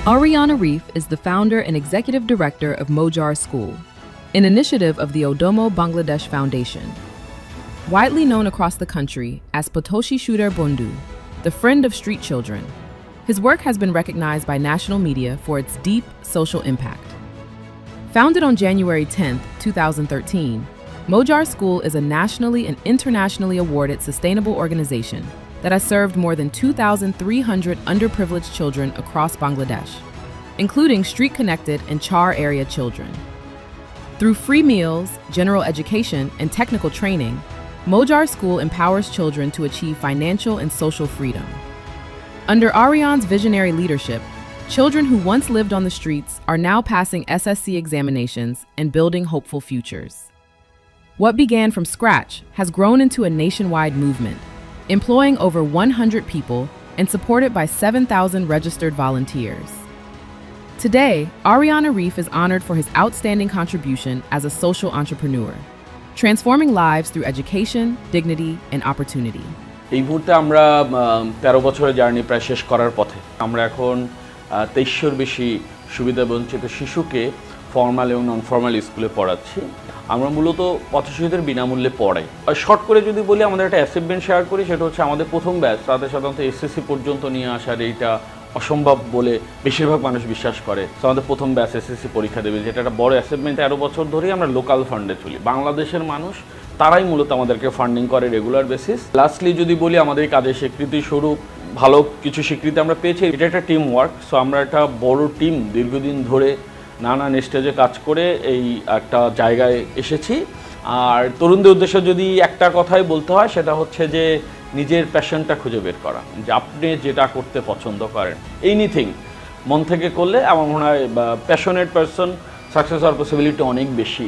Ariana Reef is the founder and executive director of Mojar School, an initiative of the Odomo Bangladesh Foundation. Widely known across the country as Potoshi Shooter Bondu, the friend of street children, his work has been recognized by national media for its deep social impact. Founded on January 10, 2013, Mojar School is a nationally and internationally awarded sustainable organization that has served more than 2,300 underprivileged children across Bangladesh, including street-connected and Char area children. Through free meals, general education, and technical training, Mojar School empowers children to achieve financial and social freedom. Under Ariane's visionary leadership, children who once lived on the streets are now passing SSC examinations and building hopeful futures. What began from scratch has grown into a nationwide movement, employing over 100 people and supported by 7,000 registered volunteers. Today, Ariana Reef is honored for his outstanding contribution as a social entrepreneur, transforming lives through education, dignity, and opportunity. এই মুহূর্তে আমরা 13 বছরের journey প্রায় শেষ করার পথে। আমরা এখন 2300-এর বেশি সুবিধাবঞ্চিত শিশুকে ফর্মাল এবং নন ফর্মাল স্কুলে পড়াচ্ছি। আমরা মূলত পথশিশুদের বিনামূল্যে পড়াই। শর্ট করে যদি বলি, আমাদের একটা অ্যাচিভমেন্ট শেয়ার করি, সেটা হচ্ছে আমাদের প্রথম ব্যাচ তাদের সাধারণত এসএসসি পর্যন্ত নিয়ে আসার এইটা অসম্ভব বলে বেশিরভাগ মানুষ বিশ্বাস করে। আমাদের প্রথম ব্যাচ এসএসসি পরীক্ষা দেবে, যেটা একটা বড় অ্যাচিভমেন্ট। 13 বছর ধরেই আমরা লোকাল ফান্ডে চলি। বাংলাদেশের মানুষ তারাই মূলত আমাদেরকে ফান্ডিং করে রেগুলার বেসিস। লাস্টলি যদি বলি, আমাদের কাজের স্বীকৃতি স্বরূপ ভালো কিছু স্বীকৃতি আমরা পেয়েছি। এটা একটা টিম ওয়ার্ক। সো আমরা একটা বড় টিম দীর্ঘদিন ধরে নানান স্টেজে কাজ করে এই একটা জায়গায় এসেছি। আর তরুণদের উদ্দেশ্যে যদি একটা কথাই বলতে হয়, সেটা হচ্ছে যে নিজের প্যাশনটা খুঁজে বের করা, যে আপনি যেটা করতে পছন্দ করেন, এনিথিং মন থেকে করলে আমার মনে হয় প্যাশনেট পারসন সাকসেস হওয়ার পসিবিলিটি অনেক বেশি।